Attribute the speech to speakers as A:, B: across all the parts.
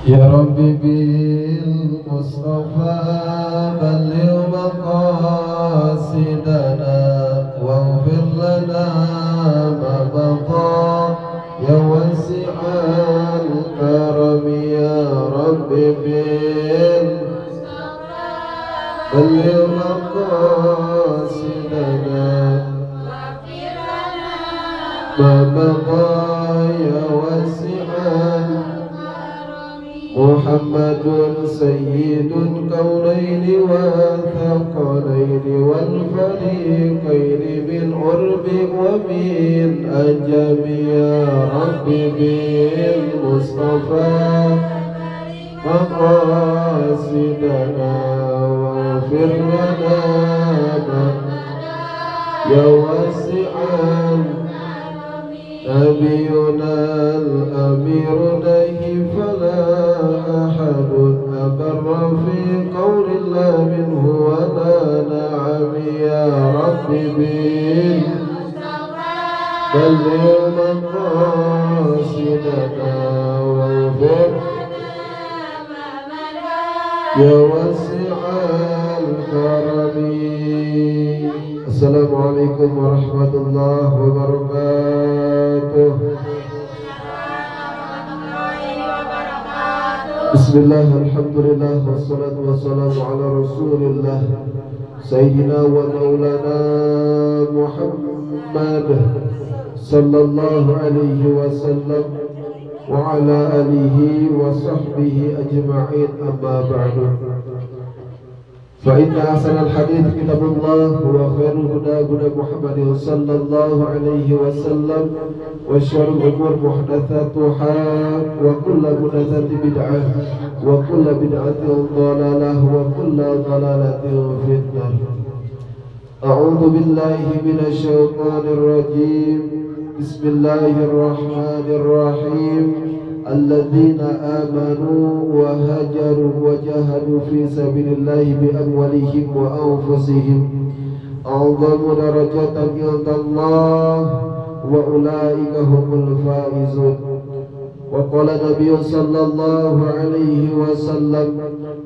A: Ya Rabbi bil Mustafa balligh maqasidana waghfir lana ma baqa ya wasi'al karam ya Rabbi bil Mustafa balligh maqasidana waghfir lana ma baqa ya wasi'al محمد سيد الكونين والثقلين والفريقين من عرب ومن أجم يا رب بالمصطفى مقاصدنا واغفر لنا يا واسع نبينا الأمير نهي فلا أحد أبر في قول الله منه ولا نعم يا رب بالمصطفى بلغ مقاصدنا واغفر يا واسع الكرم. السلام عليكم ورحمة الله وبركاته. Bismillah, alhamdulillah, wassalatu wassalamu ala rasulillah Sayyidina wa maulana Muhammad sallallahu alaihi wasallam wa ala alihi wa sahbihi ajma'in, amma ba'du. Fa inna ahsanal hadits kitabullah wa khairul huda huda Muhammadin sallallahu alaihi wasallam wa syarrul umur muhdatsatuha wa kullu muhdatsatin bid'ah wa kullu bid'atin dhalalah wa kullu dhalalatin finnar. A'udzu billahi minasy syaithanir rajim. Bismillahirrahmanirrahim. Alladzina amanu wa hajaru wa jahadu fi sabilillahi bi amwalihim wa anfusihim a'zamu darajatan indallah wa ulaika humul faizun. Wa qala Nabiy sallallahu alaihi wasallam,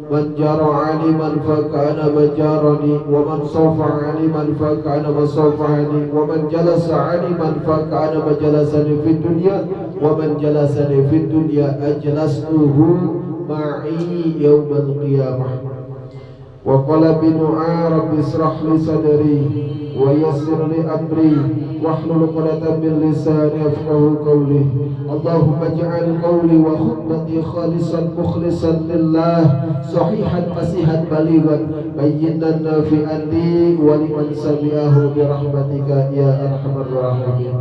A: man jara'ani man faka'ana majarani wa man safa'ani man faka'ana masafa'ani wa man jalasa'ani man faka'ana majalasani fid dunya wa man jalasani fid dunya ajlastuhu ma'i yawmal qiyamah. Wa qala bidu'a rabbi israh li sadri wa yassir li amri wahlul 'uqdatam min lisani yafqahu qawli. Allahumma ij'al qawli wa khutbati khalisan mukhlisan lillah sahihan fasihan balighan bayyinan nafi'an li wa liman sami'ahu bi rahmatika ya arhamar rahimin.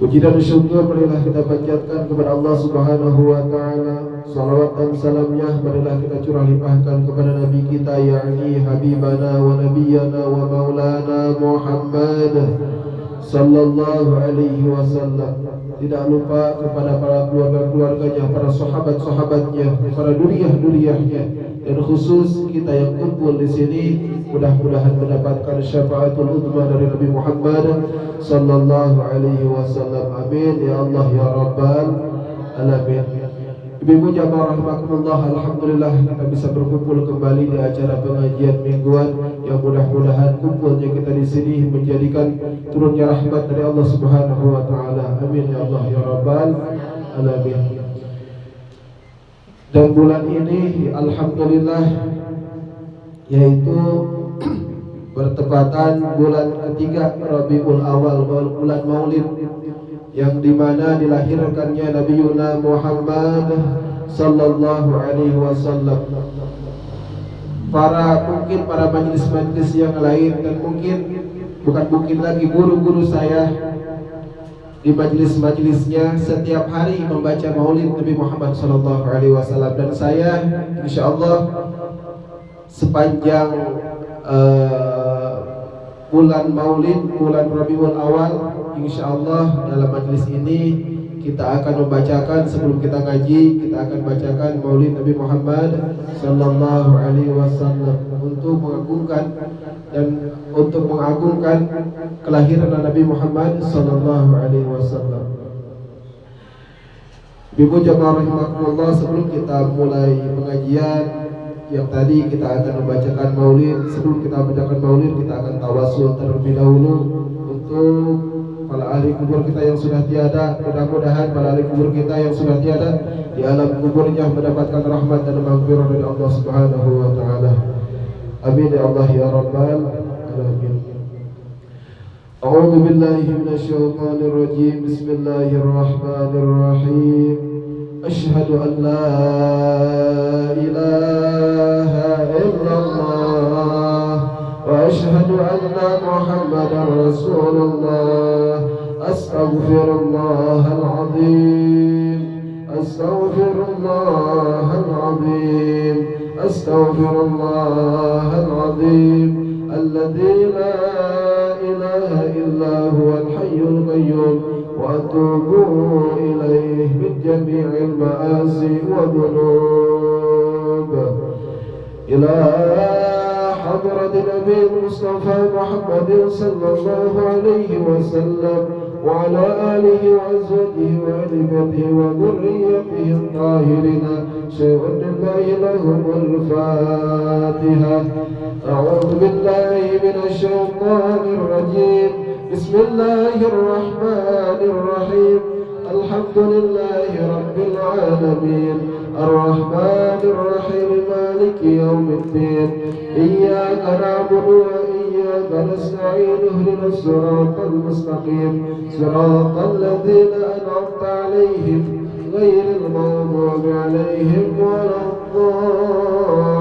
A: Puji dan syukur marilah kita panjatkan kepada Allah Subhanahu wa taala. Salawat dan salamnya marilah kita curah limpahkan kepada nabi kita, yakni habibana wa nabiyyana wa maulana Muhammad sallallahu alaihi wasallam. Tidak lupa kepada para keluarga-keluarganya, para sahabat-sahabatnya, para duriyah-duriyahnya, dan khusus kita yang kumpul di sini mudah-mudahan mendapatkan syafaatul uzma dari Nabi Muhammad sallallahu alaihi wasallam. Amin ya Allah ya rabbal alamin. Ibu-ibu jamaah rahimakumullah, alhamdulillah kita bisa berkumpul kembali di acara pengajian mingguan yang mudah-mudahan kumpulnya kita di sini menjadikan turunnya rahmat dari Allah Subhanahu wa taala. Amin ya Allah ya rabbal alamin. Dan bulan ini alhamdulillah yaitu bertepatan bulan ketiga Rabiul Awal, bulan Maulid, yang dimana dilahirkannya Nabi Yuna Muhammad sallallahu alaihi wasallam. Mungkin para majelis-majelis yang lain, dan bukan mungkin lagi guru-guru saya di majelis-majelisnya setiap hari membaca Maulid Nabi Muhammad sallallahu alaihi wasallam, dan saya insyaallah sepanjang bulan Maulid, bulan Rabiul Awal, insyaallah dalam majelis ini kita akan membacakan sebelum kita ngaji, kita akan bacakan Maulid Nabi Muhammad sallallahu alaihi wasallam untuk mengagungkan kelahiran Nabi Muhammad sallallahu alaihi wasallam. Ibu jamaah rahimakumullah, sebelum kita mulai pengajian yang tadi kita akan membacakan Maulid. Sebelum kita membacakan Maulid, kita akan tawasul terlebih dahulu untuk para ahli kubur kita yang sudah tiada. Mudah-mudahan para ahli kubur kita yang sudah tiada di alam kuburnya mendapatkan rahmat dan maghfirah dari Allah Subhanahu wa taala. Amin ya Allah ya rabbal alamin. A'udzu billahi minasyaitonir rajim. Bismillahirrahmanirrahim. Asyhadu an la ilaha illallah wa asyhadu anna Muhammadar Rasulullah. Astaghfirullahal azim. Astaghfirullahal azim. Astaghfirullahal azim. Alladzi la ilaha illa huwal hayyul qayyum. وأتوب إليه من جميع المآسي والذنوب إلى حضرة نبي المصطفى محمد صلى الله عليه وسلم وعلى آله وأزواجه وآل بيته وذريته الطاهرين شيء لله لهم الفاتحة. أعوذ بالله من الشيطان الرجيم. بسم الله الرحمن الرحيم. الحمد لله رب العالمين الرحمن الرحيم مالك يوم الدين إياك نعبد وإياك نستعين اهدنا الصراط المستقيم صراط الذين أنعمت عليهم غير المغضوب عليهم ولا الضالين.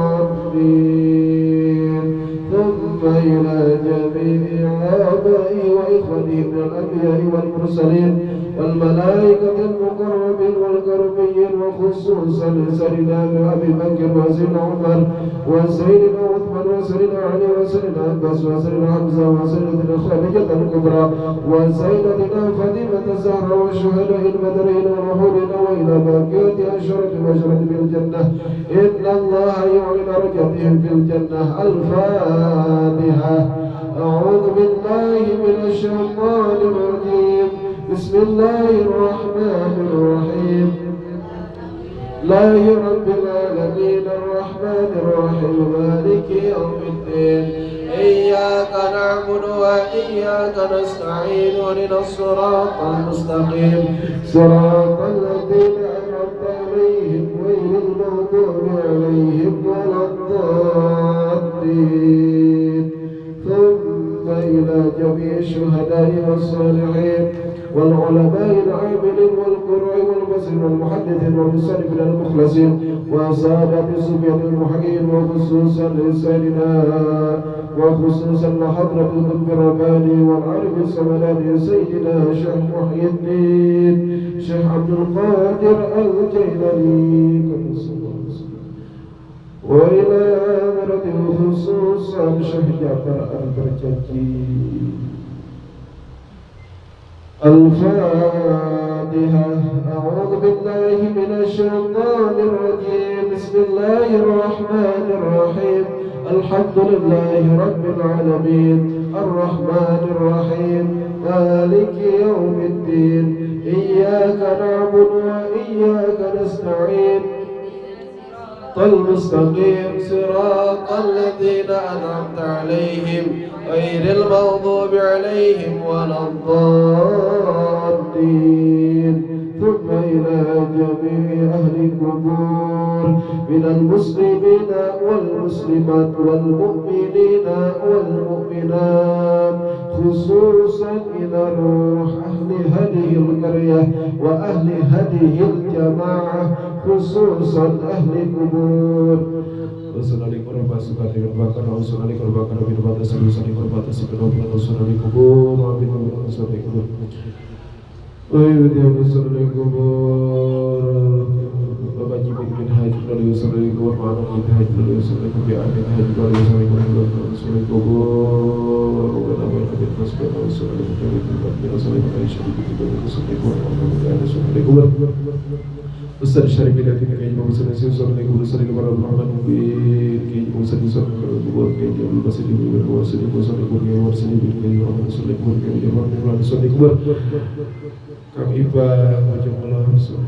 A: ثم إلى جميع آبائي وإخواني من الأنبياء والمرسلين والملائكة المقربين والكرميين وخصوصا لسيدنا أبي بكر وسيدنا عمر وسيدنا عثمان وسيدنا علي وسيدنا عباس وسيدنا حمزة وسيدنا خديجة الكبرى وسيدنا فاطمة الزهراء والشهداء البدرين والرسولين وإلى باقيات أشرة وأشرة بالجنة إن الله يعلن درجتهم في الجنة. الفاتحة. أعوذ بالله من الشيطان الرجيم. بسم الله الرحمن الرحيم. لله رب العالمين الرحمن الرحيم مالك يوم الدين إياك نعبد وإياك نستعين اهدنا الصراط المستقيم صراط الذين أنعمت عليهم غير المغضوب عليهم ولا الضالين. ثم إلى جميع الشهداء والصالحين والعلماء العاملين والقراء والمفسرين والمحدثين والمصنفين المخلصين وسادة الصبيان المحققين وخصوصا لحضرة القطب الرباني والعارف السمداني سيدنا شيخ محي الدين شيخ عبد القادر الجيلاني وإلى أمرته خصوصا شيخ جعفر البرجاجي. الفاتحة. أعوذ بالله من الشيطان الرجيم. بسم الله الرحمن الرحيم. الحمد لله رب العالمين الرحمن الرحيم مالك يوم الدين إياك نعبد وإياك نستعين المستقيم صراط الذين أنعمت عليهم غير المغضوب عليهم ولا الضالين. ثم إلى جميع أهل القبور من المسلمين والمسلمات والمؤمنين والمؤمنات خصوصا إلى روح أهل هذه القرية وأهل هذه الجماعة خصوصا أهل القبور. Wassalamualaikum warahmatullahi wabarakatuh. Wassalamualaikum warahmatullahi wabarakatuh. Wassalamualaikum warahmatullahi wabarakatuh. Bapak Jibril bin Haji lalu yusalli kubur ma'ana al-haji lalu yusalli kubur amin haji lalu yusalli kubur yusalli kubur wa nabi al-hadir nasbih lalu yusalli kubur yusalli kubur yusalli kubur Ustaz Syarif Hidayat ini kayaknya Ustaz Nasi Ustaz Nasi Ustaz Nasi Para Rahman kayaknya Ustaz Nasi kubur kayaknya Ustaz Nasi kubur Ustaz Nasi kubur Ustaz Nasi kubur Ustaz Nasi kubur Ustaz Nasi kubur Ustaz Nasi kubur Kang Iba Wajahullah Ustaz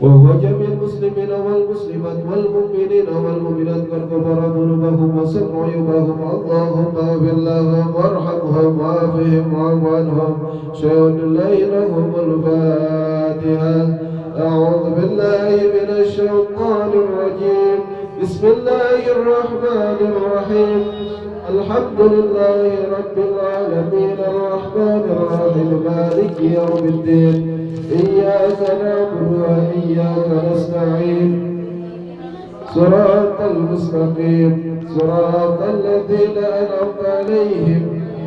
A: وهو جميع المسلمين والمسلمات والمؤمنين والمؤمنات قد غفر ذنوبهم وستر عيوبهم اللهم اغفر لهم وارحمهم وعافهم واعف عنهم شيء لله لهم الفاتحة أعوذ بالله من الشيطان الرجيم بسم الله الرحمن الرحيم الحمد لله رب العالمين الرحمن الرحيم مالك يوم الدين إياك نعبد وإياك نستعين صراط المستقيم صراط الذين أنعمت عليهم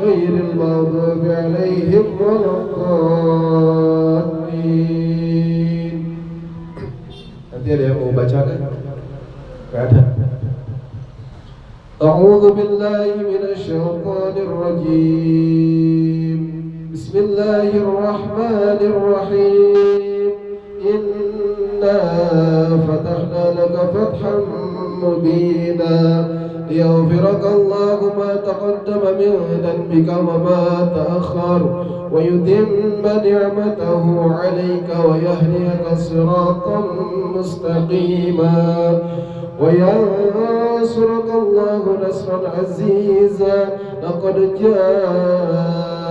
A: غير المغضوب عليهم ولا الضالين. Nanti ada yang mau bacakan? Gak ada. أعوذ بالله من الشيطان الرجيم بسم الله الرحمن الرحيم إنا فتحنا لك فتحا مبينا ليغفرك الله ما تقدم من ذنبك وما تأخر ويتم نعمته عليك ويهديك صراطا مستقيما وينصرك الله نصرا عزيزا لقد جاءكم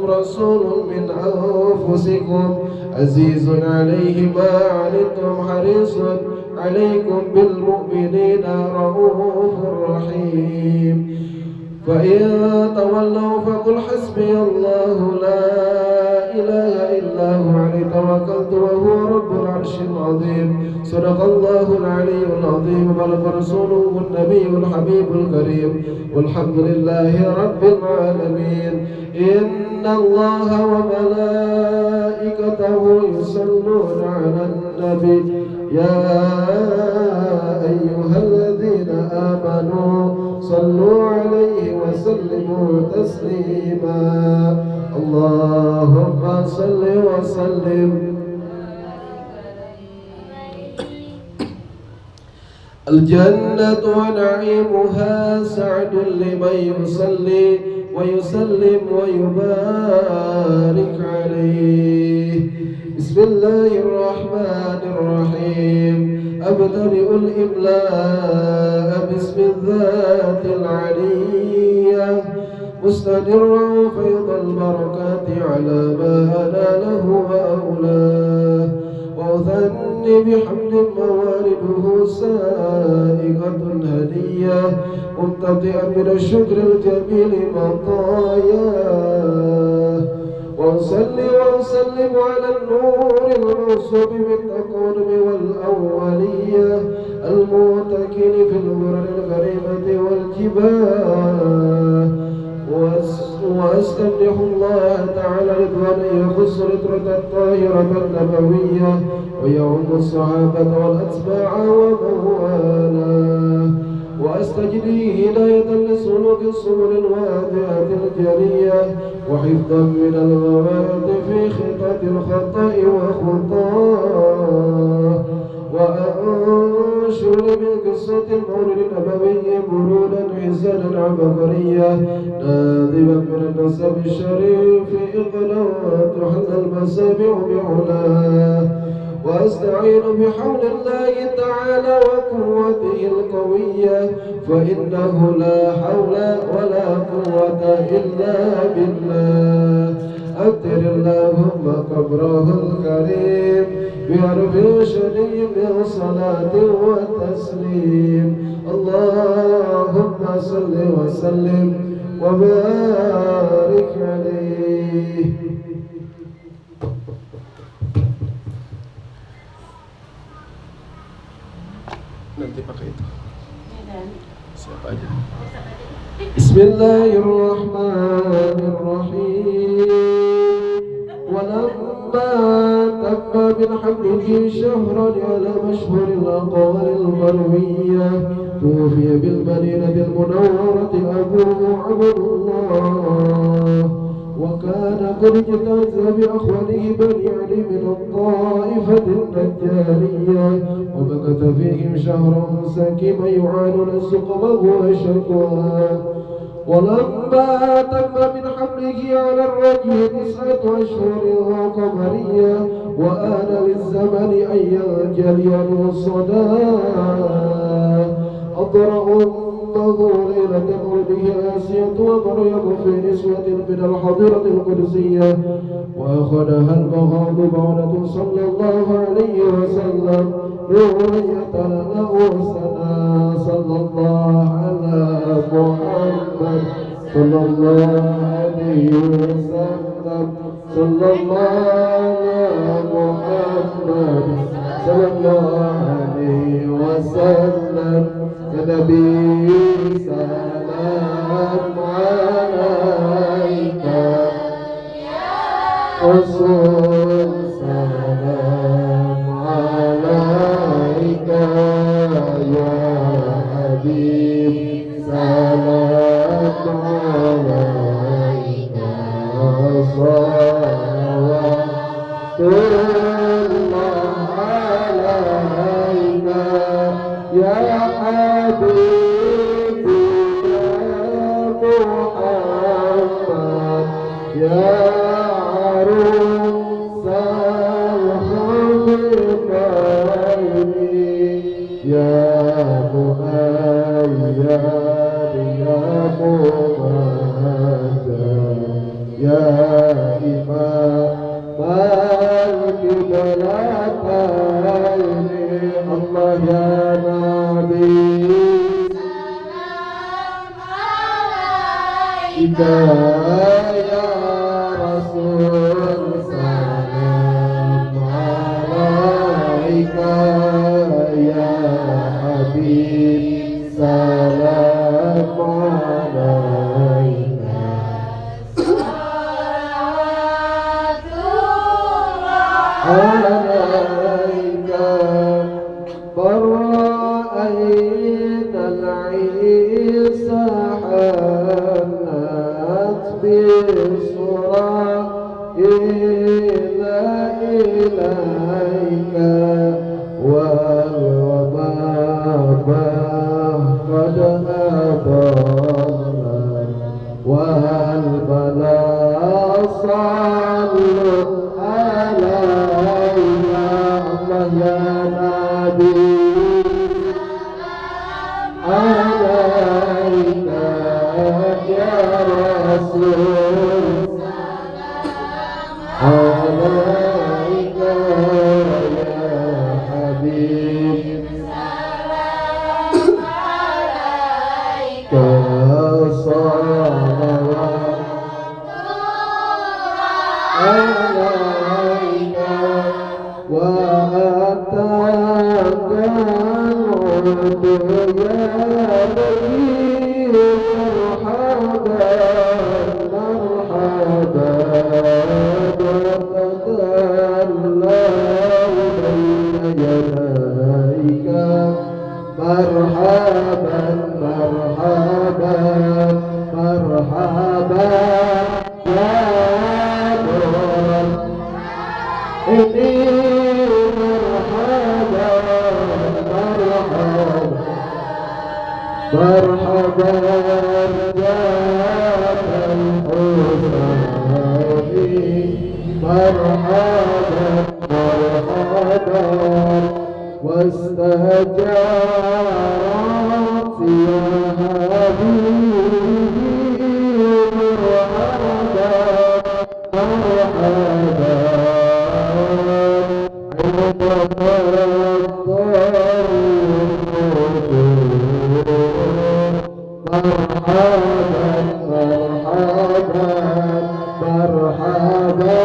A: رسول من أنفسكم عزيز عليه ما عنتم حريص عليكم بالمؤمنين رؤوف رحيم فإن تولوا فقل حسبي الله لا إله إلا هو عليه توكلت وهو رب العرش العظيم صدق الله العلي العظيم بلغ رسوله النبي الحبيب الكريم والحمد لله رب العالمين إن الله وملائكته يصلون على النبي يا أيها الذين آمنوا صلوا عليه وسلموا تسليما اللهم صل وسلم الجنة ونعيمها سعد لمن يصلي ويسلم ويبارك عليه بسم الله الرحمن الرحيم أبتدئ الإملاء باسم الذات العلية مستدرا فيض البركات على ما أناله وأولاه وأثني بحمد موارده سائغة هدية ممتطئا من الشكر الجميل مطاياه وأصلي وأسلم على النور الموصوف بالتقدم والأولية المعتكن في الغرر الكريمة والجباه وأستمدح الله تعالى رضوانا يخص رترة الطاهرة النبوية ويعم الصحابة والأتباع ومن والاه وأستجدي هداية لسلوك السبل الواضحة الجلية وحفظا من الغواية في خطة الخطأ وخطاه وأنشر من قصة المولد النبوي برودا حسنا عبقرية ناذبا من النسب الشريف إقلا تحل المسامع بعلاه وأستعين بحول الله تعالى وقوته القوية فإنه لا حول ولا قوة إلا بالله أكثر اللهم قبره الكريم بعرف شريف صلاة وتسليم اللهم صل وسلم وبارك عليه. Nanti pakai itu. Siapa aja? Bismillahirrahmanirrahim. Walamma tamma من حمله شهرا على مشهور الأقوال المروية. توفي بالمدينة المنورة أبوه عبد الله، وكان قد اجتاز بأخوانه بني علي من الطائفة النجارية، ومكث فيهم شهرا ساكما يعانون السقم وشقوا. ولما تم من حمله على الرجل 9 أشهر قمرية، وآن للزمن أن ينجلي عنه الصلاة، أطرأ أمه ليلة مولده آسية ومريم في نسوة من الحضرة القدسية، وأخذها المخاض بعدة صلى الله عليه وسلم نورا يتلألأ وسنا. صلى الله على محمد صلى الله عليه وسلم. صلى الله على محمد صلى الله عليه وسلم. يا نبي سلام عليك، رسول سلام عليك، يا حبيب سلام عليك، صلوات الله عليك، يا حبيبي يا محمد، يا عروس الخلقين، يا مؤيد يا ممجد، يا إمام القبلتين. الله يا نبي سلام عليك، يا رسول سلام عليك، يا حبيب سلام عليك، صلوات الله عليك. برأيت العيسى حنت بصرى إليك، والوباء قد أضل، والبلاء صلوا عليك. الله يا نبي عليك، يا رسول عليك، يا حبيب سلام عليك، صلوات عليك. وأتاك العود يا نبي، مرحبا مرحبا، وتدلى بين يديك، مرحبا مرحبا مرحبا، يا نور إني مرحبا مرحبا مرحبا، رجاء الحسين، مرحبا مرحبا، واستجارت يا حبيبي، مرحبا مرحبا،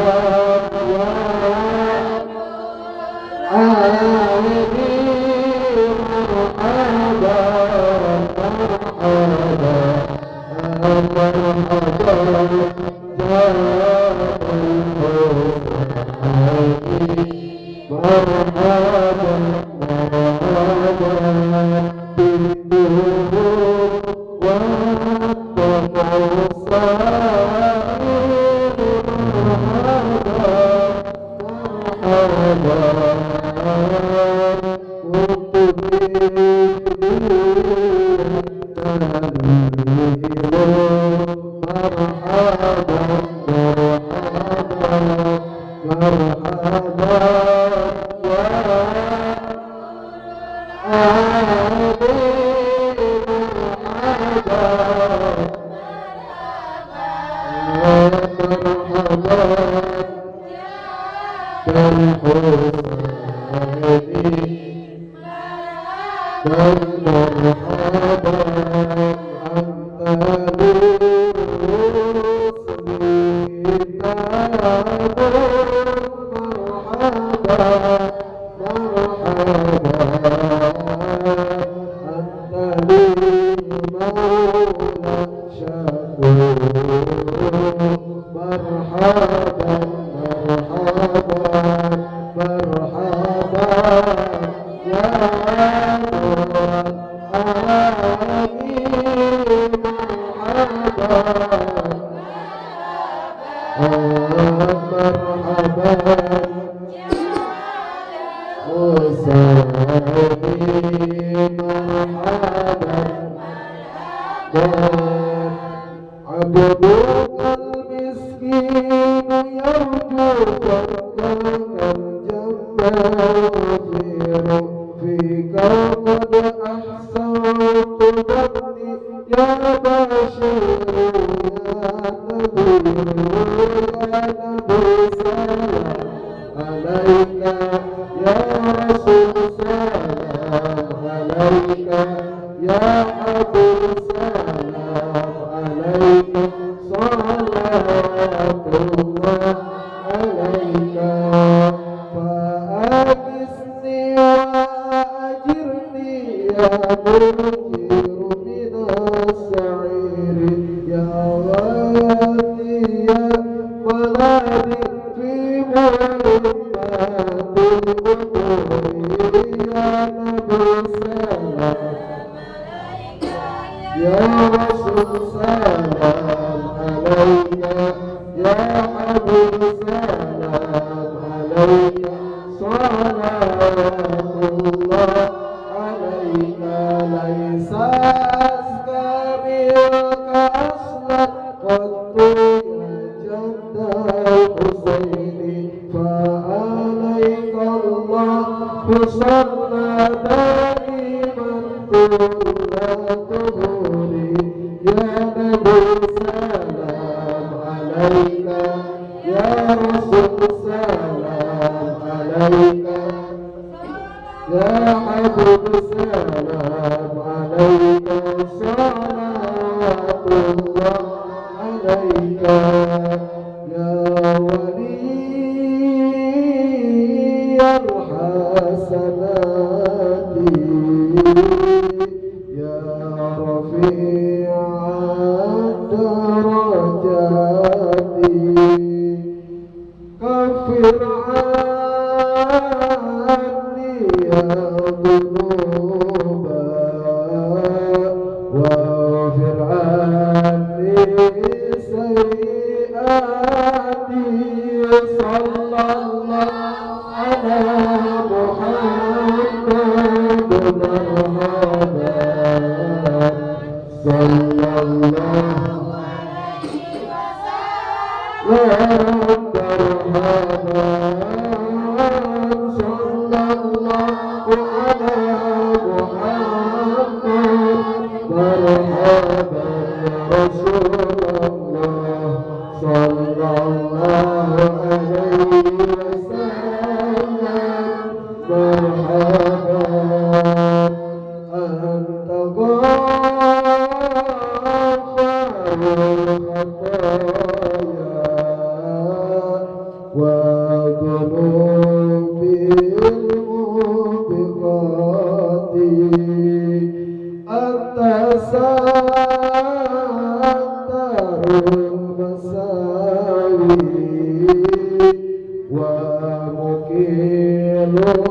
A: ومكيل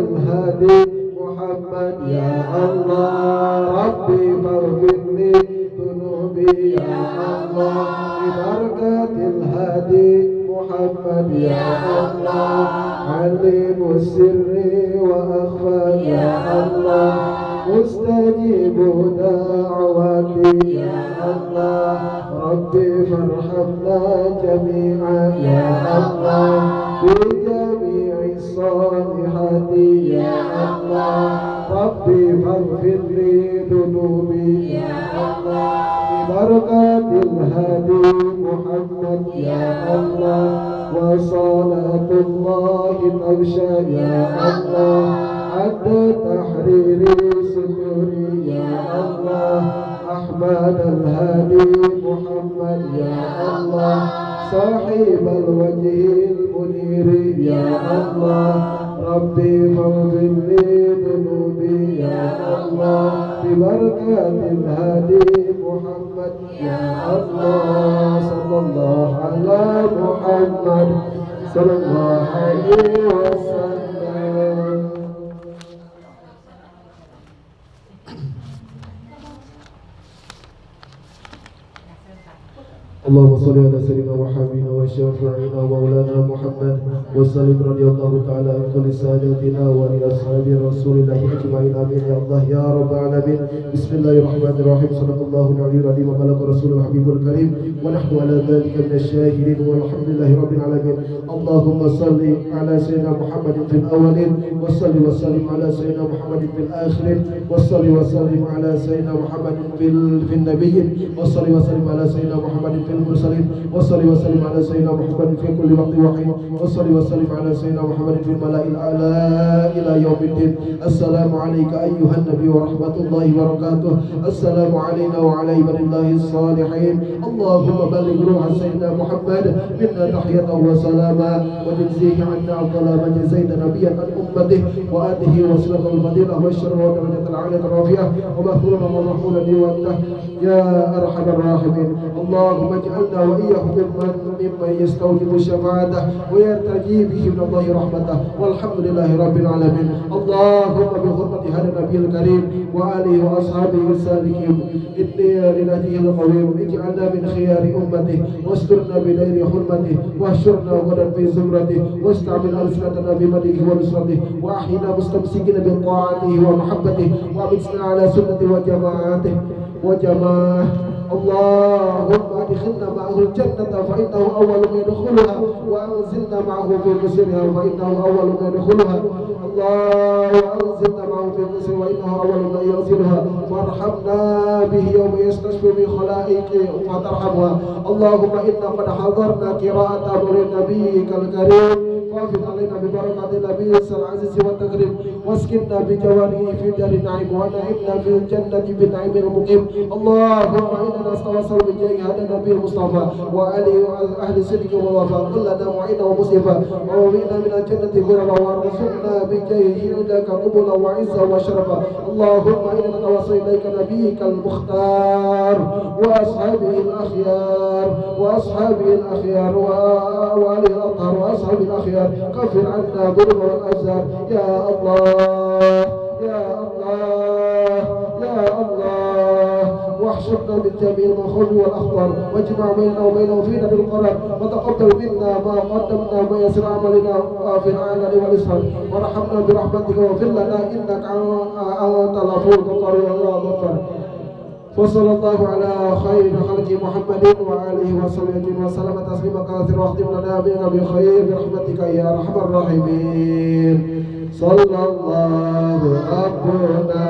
A: الهادي محمد يا الله ربي فاغفر لي ذنوبي يا الله ببركة الهادي محمد يا الله علم السر وأخفى يا الله مستجيب دعواتي يا الله ربي فارحمنا جميعا يا الله بجميع الصالحات يا الله ربي فاغفر لي ذنوبي يا الله ببركة الهادي محمد يا الله وصلاة الله تغشى يا الله حتى تحرير صدوري يا الله أحمد الهادي محمد يا الله صاحب الوجه المنير يا الله ربي فاغفر لي ذنوبي يا الله ببركة الهادي محمد يا الله صلى الله على محمد صلى الله عليه وسلم. اللهم صل على سيدنا وحبيبنا وشافعنا ومولانا محمد وسلم رضي الله تعالى عن كل ساداتنا ولأصحاب رسول الله أجمعين آمين يا الله يا رب العالمين. بسم الله الرحمن الرحيم. صدق الله العلي العظيم وبلغ رسول الحبيب الكريم ونحن على ذلك من الشاهدين والحمد لله رب العالمين. اللهم صل على سيدنا محمد في الأولين وصل وسلم على سيدنا محمد في الآخرين وصل وسلم على سيدنا محمد في النبيين وصل وسلم على سيدنا محمد في المرسلين وصل وسلم على سيدنا محمد في كل وقت وحين وصل وسلم على سيدنا محمد في الملأ الأعلى إلى يوم الدين. السلام عليك أيها النبي ورحمة الله وبركاته. السلام علينا وعلى عباد الله الصالحين. اللهم بلغ روح سيدنا محمد منا تحية وسلاما وجزيه عنا أفضل ما جزيت نبيا عن أمته وآته وصلة الفضيلة والشر ودرجة العالية الرافعة ومغفورا ومرحوما وأنت يا أرحم الراحمين. اللهم اجعلنا وإياهم ممن يستوجب الشفاعة ويرتجي به من الله رحمته والحمد لله رب العالمين. اللهم بحرمة هذا النبي الكريم وآله وأصحابه السالكين إني لنهجه القويم اجعلنا من خيار أمته واسترنا بنيل حرمته واحشرنا غدا في زمرته واستعمل ألسنتنا بمدحه ونصرته وأحينا مستمسكين بطاعته ومحبته وأمتنا على سنته وجماعته. اللهم ادخلنا معه الجنة فإنه أول من يدخلها وأنزلنا معه في قصرها فإنه أول من يدخلها. الله وأنزلنا معه في قصرها وإنه أول من يغسلها وارحمنا به يوم يستشفي بخلائقه وترحمها. اللهم إنا قد حضرنا قراءة أمر نبيك الكريم وافق علينا ببركة النبي العزيز والتكريم واسكننا بجواره في دار النعيم ونعمنا في الجنة بالنعيم المقيم. اللهم إنا نتواصل بجاه هذا النبي المصطفى وآله وأهل صدق والوفاء كلنا معينا ومصيفا ووفقنا من الجنة غربا وارزقنا بجاهه عندك قبولا وعزا وشرفا. اللهم إنا نتواصل إليك نبيك المختار وأصحابه الأخيار وآله الأطهار وأصحابه الأخيار كفر عنا ذنوب والأوزار يا الله يا الله يا الله. واحشرنا من جميع المخاوف والأخطار واجمع بيننا وبينه في نار القرار وتقبل منا ما قدمنا ما يسر عملنا في العالم والإسلام ورحمنا برحمتك واغفر لنا إنك أنت الغفور الغفار. وصلى الله على خير خلق محمد وآله وصحبه وسلم تسليما كثيرا واختم لنا بك بخير برحمتك يا أرحم الراحمين. صلى الله ربنا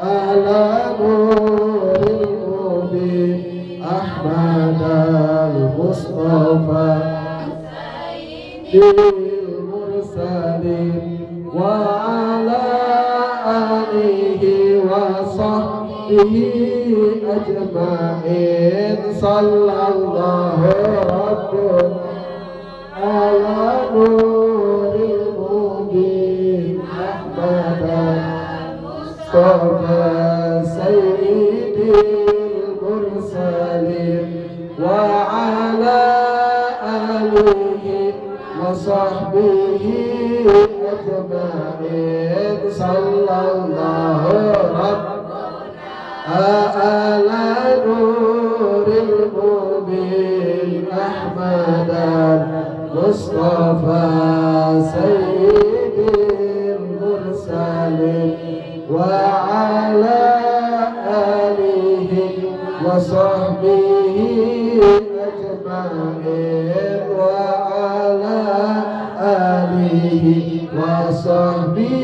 A: على نور المبين أحمد المصطفى سيد المرسلين وعلى آله وصحبه أجمعين. صلى الله ربنا على نور المبين أحمد المصطفى سيد المرسلين وعلى آله وصحبه أجمعين صلى الله على نور المبين أحمد المصطفى سيد المرسلين وعلى آله وصحبه أجمعين وعلى آله وصحبه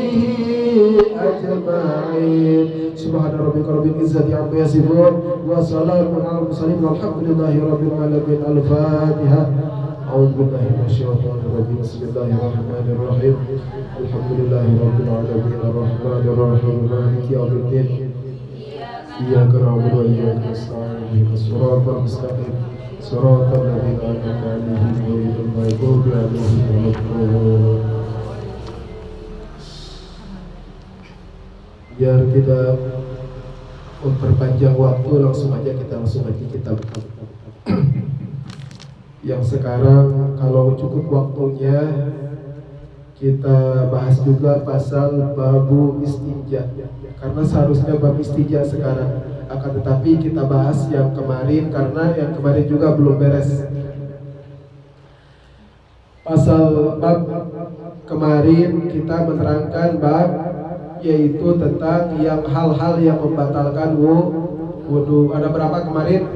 A: أجمعين سبحان ربك رب العزة عما يصفون وسلام على المرسلين والحمد لله رب العالمين. الفاتحة. أعوذ بالله من الشيطان الرجيم. بسم الله الرحمن الرحيم. الحمد لله رب العالمين الرحمن الرحيم مالك يوم الدين إياك نعبد وإياك نستعين اهدنا الصراط المستقيم صراط الذين أنعمت عليهم غير المغضوب عليهم ولا الضالين. Biar tidak memperpanjang waktu, langsung aja kita kitab yang sekarang. Kalau cukup waktunya kita bahas juga pasal babu istinja, karena seharusnya bab istinja sekarang, akan tetapi kita bahas yang kemarin karena yang kemarin juga belum beres. Pasal bab kemarin kita menerangkan bab yaitu tentang yang hal-hal yang membatalkan wudu. Ada berapa kemarin?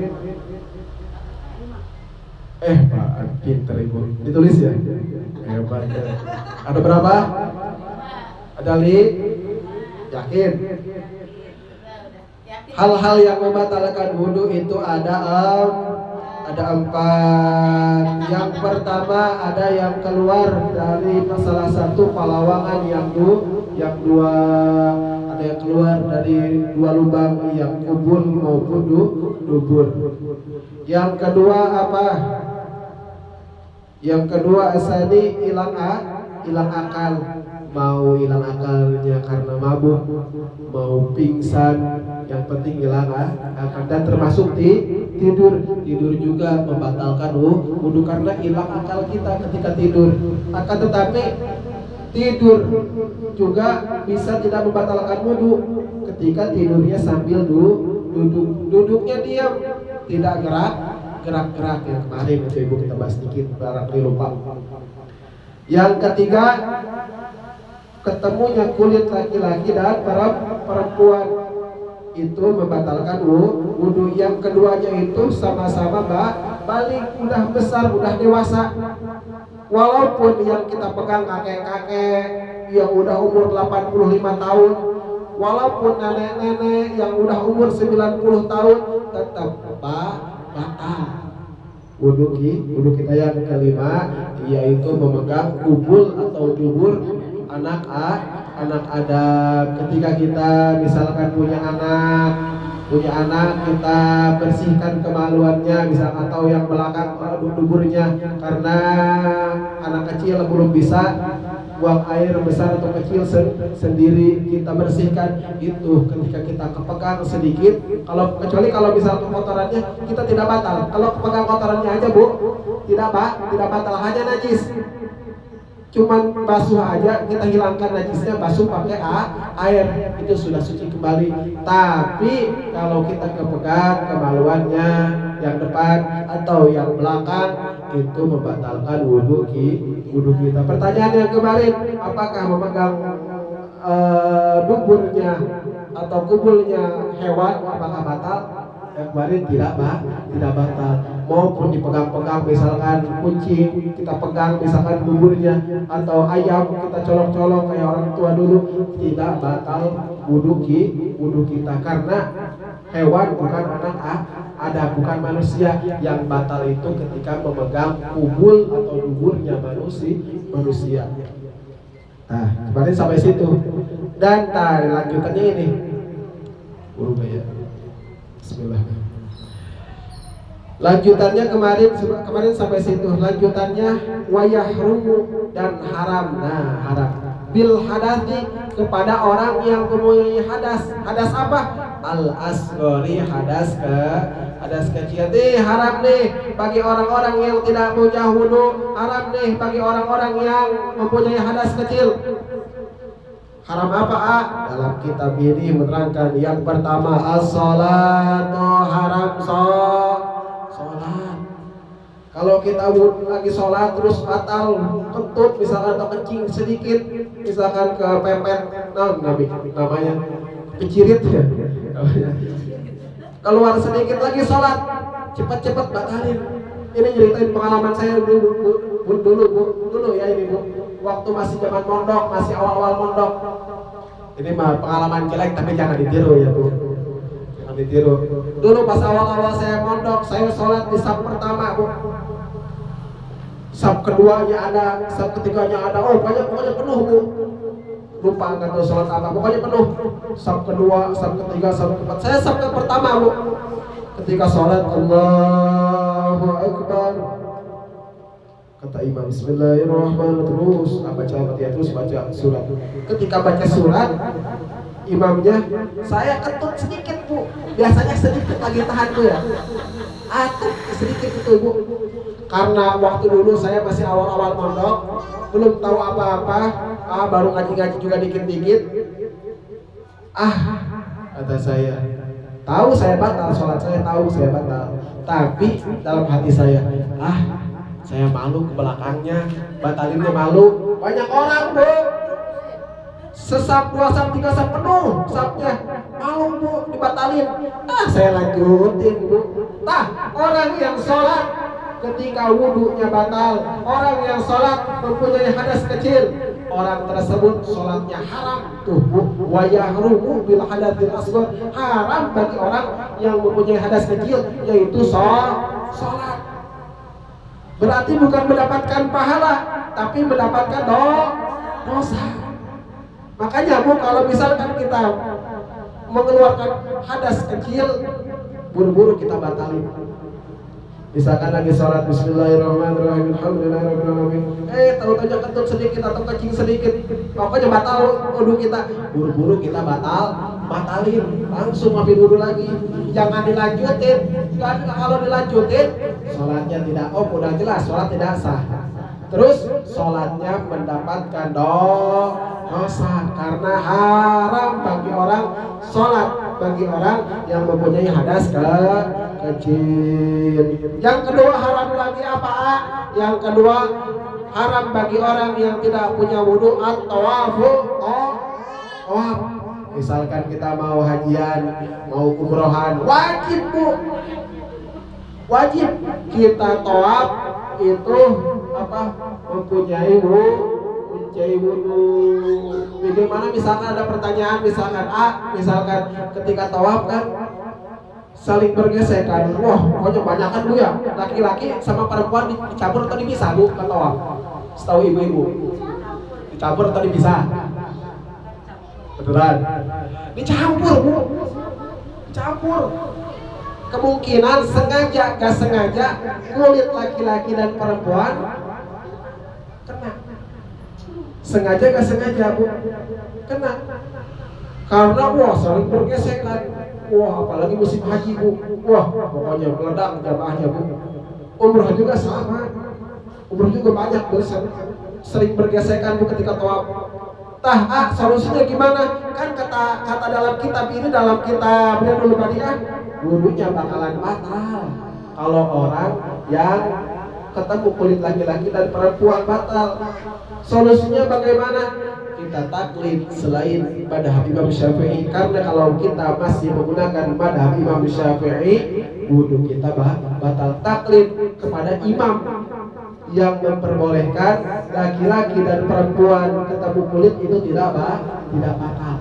A: Pak, pinter ibu. Ditulis ya? Hebat ya. Ada berapa? Ada yakin? Hal-hal yang membatalkan wudu itu ada 4. Yang pertama ada yang keluar dari salah satu palawangan, yang dua ada yang keluar dari 2 lubang, yang kubur maupun dubur. Yang kedua apa? Yang kedua asani hilang akal. Mau hilang akalnya karena mabuk, mau pingsan, yang penting hilang akal. Dan termasuk tidur juga membatalkan wudu karena hilang akal kita ketika tidur. Akan tetapi tidur juga bisa tidak membatalkan wudu ketika tidurnya sambil duduknya diam, tidak gerak-gerak. Yang kemarin itu ibu kita bahas sedikit, barangkali lupa. Yang ketiga, ketemunya kulit laki-laki dan perempuan itu membatalkan wudu. Yang keduanya itu sama-sama balik, udah besar, udah dewasa. Walaupun yang kita pegang kakek-kakek yang udah umur 85 tahun, walaupun nenek-nenek yang udah umur 90 tahun, tetap batal wudu kita. Yang kelima yaitu memegang kubul atau dubur anak Adam. Ketika kita misalkan punya anak kita bersihkan kemaluannya misalkan, atau yang belakang duburnya, karena anak kecil belum bisa buang air besar atau kecil sendiri, kita bersihkan. Itu ketika kita kepegang sedikit, kecuali kalau misalkan kotorannya kita tidak batal. Kalau kepegang kotorannya aja bu, tidak batal, hanya najis. Cuman basuh aja, kita hilangkan najisnya, basuh pakai air, itu sudah suci kembali. Tapi kalau kita kepegang kemaluannya yang depan atau yang belakang, itu membatalkan wudu kita. Pertanyaan yang kemarin, apakah memegang duburnya atau kubulnya hewan apakah batal? Yang kemarin tidak batal. Maupun dipegang-pegang, misalkan kucing kita pegang misalkan buburnya, atau ayam kita colok-colok kayak orang tua dulu, tidak batal wudu kita, karena hewan bukan anak ada, bukan manusia. Yang batal itu ketika memegang kubul atau duburnya manusia. Nah, kemarin sampai situ. Dan lanjutannya ini urung ya. Bismillahirrahmanirrahim. Lanjutannya kemarin sampai situ. Lanjutannya wayahrumu, dan haram. Nah, haram bil hadati, kepada orang yang mempunyai hadas. Hadas apa? Al asghari, hadas kecil. Haram nih bagi orang-orang yang tidak punya wudu. Haram nih bagi orang-orang yang mempunyai hadas kecil. Haram apa dalam kitab ini menerangkan yang pertama as-salatu haram sholat. Kalau kita lagi sholat terus batal kentut misalkan atau kencing sedikit misalkan kepepet namanya kecirit ya keluar sedikit lagi sholat cepat-cepat batalin. Ini ceritain pengalaman saya dulu ya ini Bu, waktu masih zaman mondok, masih awal-awal mondok. Ini mah pengalaman jelek tapi jangan ditiru ya Bu, jangan ditiru. Dulu pas awal-awal saya mondok, saya sholat di saf pertama Bu, saf keduanya ada, saf ketiganya ada, oh pokoknya penuh Bu, lupa nggak tahu sholat apa, pokoknya penuh. Saf kedua, saf ketiga, saf keempat, saya saf ke pertama Bu. Ketika sholat Allahu Akbar, kata imam Bismillahirrahmanirrahim, terus baca surat. Ketika baca surat, imamnya saya ketut sedikit Bu, biasanya sedikit lagi tahan Bu ya, atau sedikit itu Bu, karena waktu dulu saya masih awal-awal mondok, belum tahu apa-apa, baru ngaji-ngaji juga dikit-dikit. Kata saya, tahu saya batal, sholat saya tahu saya batal, tapi dalam hati saya, saya malu ke belakangnya, batalinnya malu. Banyak orang Bu, sesap, dua sap, tiga sap penuh sapnya, malu Bu dibatalin. Saya lanjutin Bu. Orang yang sholat ketika wudhunya batal, orang yang sholat mempunyai hadas kecil, orang tersebut sholatnya haram tuh Bu. Wa yahrumu bil hadatsil asghar, haram bagi orang yang mempunyai hadas kecil yaitu sholat. Berarti bukan mendapatkan pahala tapi mendapatkan dosa. Makanya Bu, kalau misalkan kita mengeluarkan hadas kecil, buru-buru kita batalin. Misalkan lagi sholat Bismillahirrahmanirrahim, Alhamdulillahirabbil alamin, tahu-tahu kentut sedikit atau kencing sedikit, pokoknya batal wudu kita, buru-buru kita batalin, langsung ambil wudu lagi, jangan dilanjutin. Karena kalau dilanjutin sholatnya tidak, udah jelas sholat tidak sah. Terus sholatnya mendapatkan dosa karena haram bagi orang sholat, bagi orang yang mempunyai hadas kecil. Yang kedua haram lagi apa? Yang kedua haram bagi orang yang tidak punya wudu at-tawafu. Misalkan kita mau hajian, mau umrohan, wajib Bu, wajib kita tawaf itu mempunyai wudu. Bagaimana misalkan ada pertanyaan, misalkan ketika tawaf kan saling bergesekan, pokoknya banyak kan Bu ya, laki-laki sama perempuan dicampur atau dipisah Bu kan tawaf? Setahu ibu-ibu dicampur atau dipisah? Beneran? Dicampur Bu, dicampur. Kemungkinan sengaja gak sengaja kulit laki-laki dan perempuan kena. Sengaja gak sengaja Bu kena. Karena saling bergesekan. Apalagi musim haji Bu, pokoknya meledak jamaahnya Bu. Umroh juga sama, umroh juga banyak Bu, sering bergesekan Bu ketika tawaf. Solusinya gimana? Kan kata dalam kitab ini, dalam kitab Riyadhul Badiah, wudunya bakalan batal kalau orang yang ketemu kulit laki-laki dan perempuan batal. Solusinya bagaimana? Kita taklid selain madhab Imam Syafi'i, karena kalau kita masih menggunakan madhab Imam Syafi'i, wudu kita batal. Taklid kepada imam yang memperbolehkan laki-laki dan perempuan ketemu kulit itu tidak batal.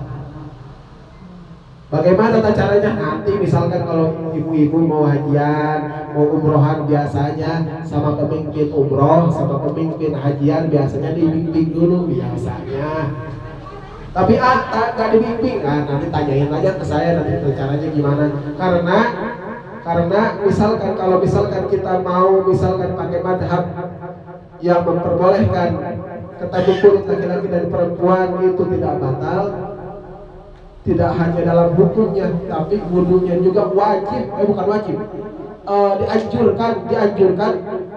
A: Bagaimana tata caranya? Nanti misalkan kalau ibu-ibu mau hajian, mau umrohan, biasanya sama pemimpin umroh, sama pemimpin hajian biasanya dibimbing dulu biasanya. Tapi gak dibimbing, nanti tanyain aja ke saya nanti caranya gimana. Karena misalkan kalau kita mau pakai madhab yang memperbolehkan ketemu kulit laki-laki dan perempuan itu tidak batal, tidak hanya dalam hukumnya tapi wudunya juga wajib, bukan wajib, dianjurkan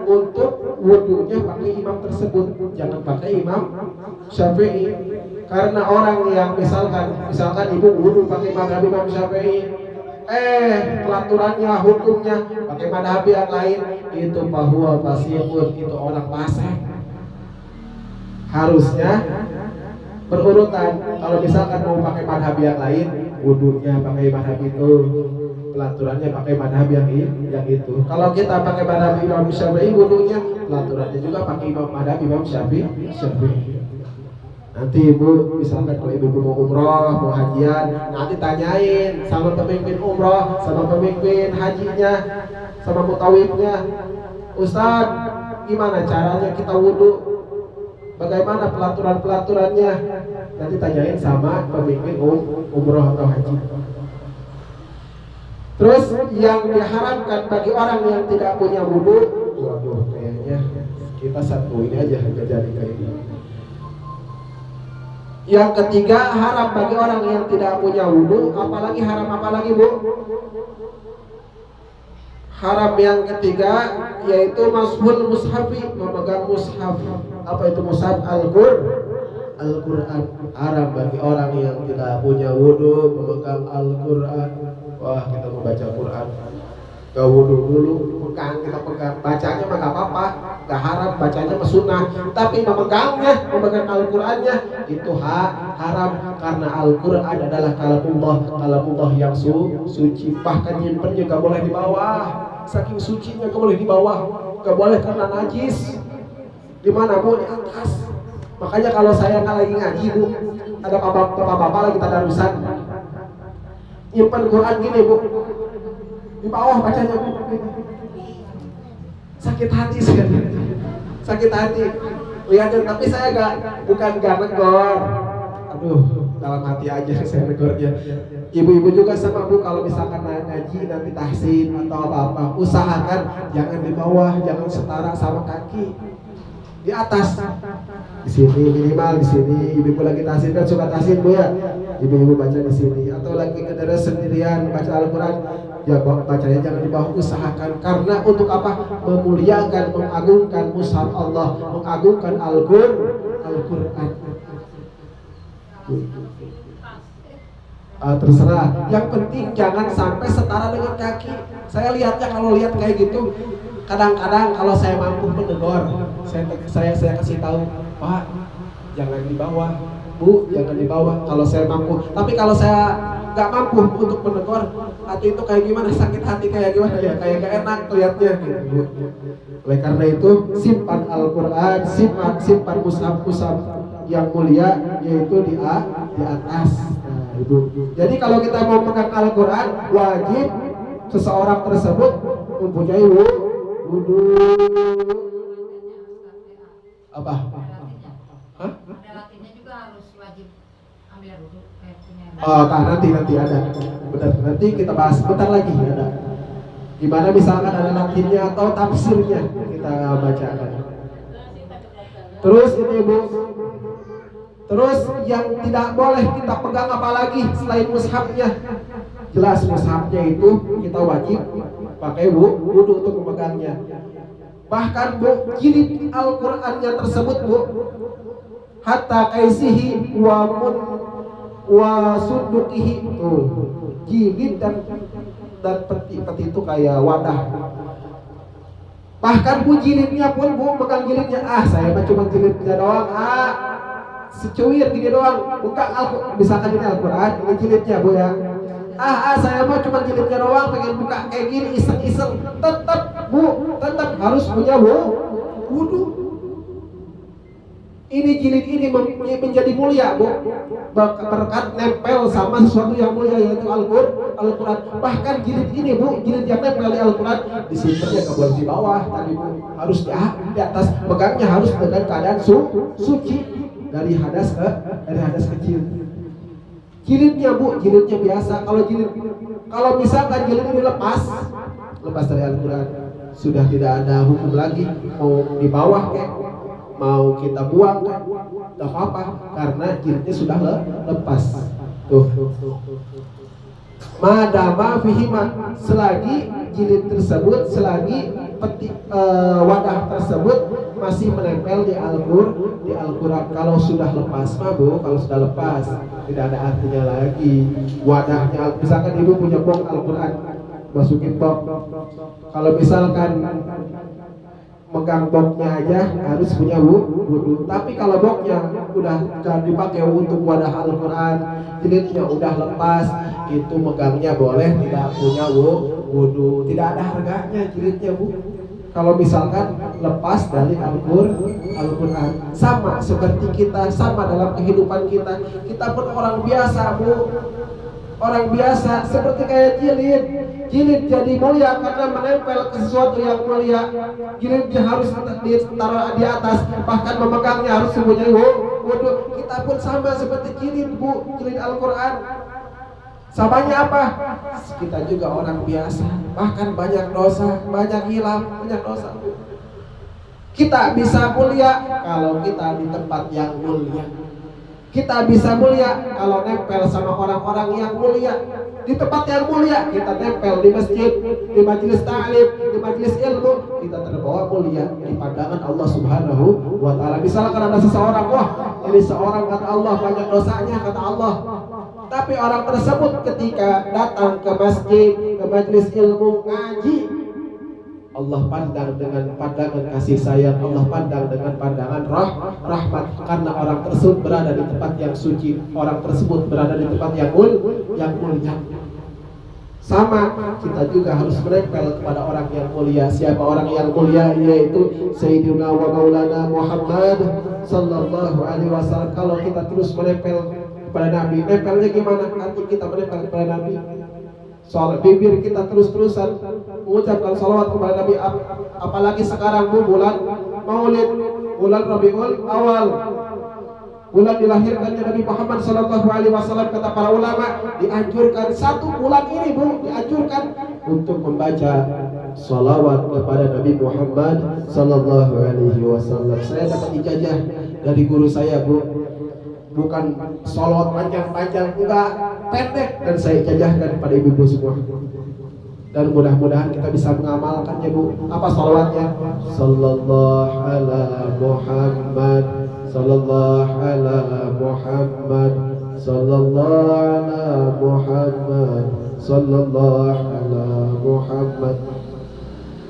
A: untuk wudunya pakai imam tersebut, jangan pakai Imam Syafi'i. Karena orang yang misalkan ibu wudu pakai madhab Imam Syafi'i, pelaturannya, hukumnya pakai madhab yang lain, itu bahwa fasiqun, itu orang fasik. Harusnya berurutan. Kalau misalkan mau pakai madhab yang lain, wudunya pakai madhab itu, pelaturannya pakai madhab yang itu. Kalau kita pakai madhab Imam Syafi'i, wudunya, pelaturannya juga pakai madhab Imam Syafi'i. Nanti ibu, misalkan kalau ibu mau umroh, mau hajian, nanti tanyain sama pemimpin umroh, sama pemimpin hajinya, sama mutawifnya, Ustaz, gimana caranya kita wudu? Bagaimana pelaturannya? Nanti tanyain sama pemimpin umroh atau haji. Terus yang diharamkan bagi orang yang tidak punya wudu, waduh, kayaknya kita satu ini aja jadi kayak gini. Yang ketiga, haram bagi orang yang tidak punya wudu. Apalagi haram apalagi, Bu? Haram yang ketiga yaitu mashul mushafi, memegang mushaf. Apa itu mushaf? Al-Quran. Haram bagi orang yang tidak punya wudu memegang Al-Quran. Wah, kita mau baca Quran, gak wudu dulu, kita pegang. Bacanya mah gak apa-apa, gak haram, bacanya mah sunnah. Tapi memegangnya, memegang Al-Qurannya, itu haram. Karena Al-Quran adalah kalamullah yang suci. Bahkan nyimpennya gak boleh di bawah. Saking sucinya gak boleh di bawah, gak boleh karena najis. Dimana, Bu? Di atas. Makanya kalau saya lagi ngaji, Bu, ada bapak-bapak lagi tadarusan, nyimpen Quran gini, Bu, di bawah bacanya, Bu. Sakit hati sekali, sakit hati lihatnya. Tapi saya bukan negor, aduh, dalam hati aja saya negornya. Ibu-ibu juga sama, Bu, kalau misalkan ngaji nanti tahsin atau apa-apa, usahakan jangan di bawah, jangan setara sama kaki, di atas. Di sini minimal, di sini ibu-ibu lagi tahsin, kan suka tahsin, Bu, ya, ibu-ibu baca di sini. Atau lagi ngederes sendirian baca Al-Quran, ya bacanya jangan di bawah, usahakan. Karena untuk apa? Memuliakan, mengagungkan mushaf Allah, mengagungkan Al-Quran. Terserah, yang penting jangan sampai setara dengan kaki. Saya lihatnya, kalau lihat kayak gitu, kadang-kadang kalau saya mampu menegur, saya kasih tahu, Pak, jangan di bawah, Bu, jangan di bawah. Kalau saya mampu. Tapi kalau saya nggak mampu untuk menegur, hati itu kayak gimana, sakit hati kayak gimana ya, kayak gak enak lihatnya gitu. Oleh karena itu, simpan Al-Quran, simpan mushaf yang mulia, yaitu di atas. Nah, itu. Jadi kalau kita mau pegang Al-Quran, wajib seseorang tersebut mempunyai wudu. Apa? Hah?
B: Ada latinnya juga, harus wajib ambil wudu.
A: Nanti ada. Benar, nanti kita bahas bentar lagi ada. Gimana misalkan ada latinnya atau tafsirnya, kita bacakan. Terus ini, Bu. Terus yang tidak boleh kita pegang apalagi selain mushafnya. Jelas mushafnya itu kita wajib pakai wudu untuk memegangnya. Bahkan, Bu, jilid Al-Qur'annya tersebut, Bu, hatta kaisihi wa sundukihi, tuh, jilid dan peti itu kayak wadah. Bahkan, Bu, jilidnya pun, Bu, pegang jilidnya, saya mah cuma jilidnya doang, secuir gini doang, buka misalkan ini Al-Quran, ini jilidnya, Bu, ya. Saya mah cuma jilidnya doang, pengen buka kayak gini, iseng-iseng. Tetap, Bu, tetap harus punya wudu. Ini jilid ini menjadi mulia, Bu, berkat nempel sama sesuatu yang mulia, yaitu Al-Quran. Bahkan jilid ini, Bu, jilid yang nempel di Al-Quran, disimpannya nggak boleh di bawah tadi, Bu, harus di atas. Pegangnya harus dengan keadaan suci dari hadas kecil. Jilidnya, Bu, jilidnya biasa. Kalau misalkan jilid ini lepas dari Al-Quran, sudah tidak ada hukum lagi. Mau di bawah kek, mau kita buang kek, tidak apa-apa, karena jilidnya sudah lepas. Tuh. Madama fihima, selagi jilid tersebut, selagi wadah tersebut masih menempel di Al-Quran. Kalau sudah lepas mah Bu, kalau sudah lepas tidak ada artinya lagi wadahnya. Misalkan ibu punya box Al-Quran, masukin box. Kalau misalkan megang boxnya aja harus punya wudu. Tapi kalau boxnya udah dipakai untuk wadah Al-Quran, jilidnya udah lepas, itu megangnya boleh tidak punya wudu. Tidak ada harganya jilidnya Bu. Kalau misalkan lepas dari Al-Quran, sama seperti kita, sama dalam kehidupan kita. Kita pun orang biasa Bu, orang biasa seperti kayak jilid. Jilid jadi mulia karena menempel ke sesuatu yang mulia. Jilidnya harus ditaruh di atas, bahkan memegangnya harus mempunyai wudu. Kita pun sama seperti jilid Bu, jilid Al-Quran. Sabanya apa? Kita juga orang biasa, bahkan banyak dosa, banyak hilang, banyak dosa. Kita bisa mulia kalau kita di tempat yang mulia. Kita bisa mulia kalau nempel sama orang-orang yang mulia. Di tempat yang mulia kita nempel di masjid, di majelis ta'lim, di majelis ilmu, kita terbawa mulia di pandangan Allah Subhanahu wa ta'ala. Misalkan ada seseorang, wah ini seorang kata Allah banyak dosanya kata Allah. Tapi orang tersebut ketika datang ke masjid, ke majelis ilmu, ngaji, Allah pandang dengan pandangan kasih sayang, Allah pandang dengan pandangan rahmat, karena orang tersebut berada di tempat yang suci, orang tersebut berada di tempat yang mulia. Sama, kita juga harus menempel kepada orang yang mulia. Siapa orang yang mulia? Yaitu Sayyidina wa Maulana Muhammad sallallahu alaihi wasallam. Kalau kita terus menempel kepada Nabi, nempelnya gimana? Nanti kita menempel kepada Nabi. Soal bibir kita terus-terusan mengucapkan salawat kepada Nabi. Apalagi sekarang bulan Maulid, bulan Rabiul Awal, bulan dilahirkannya Nabi Muhammad sallallahu alaihi wasallam. Kata para ulama, dianjurkan satu bulan ini Bu, dianjurkan untuk membaca salawat kepada Nabi Muhammad sallallahu alaihi wasallam. Saya dapat ijazah dari guru saya Bu, bukan salawat panjang-panjang, enggak, pendek, dan saya ijazahkan kepada ibu-ibu semua. Dan mudah-mudahan kita bisa mengamalkannya Bu. Apa salawatnya? Sallallahu ala Muhammad, sallallahu ala Muhammad, sallallahu ala Muhammad, sallallahu ala Muhammad.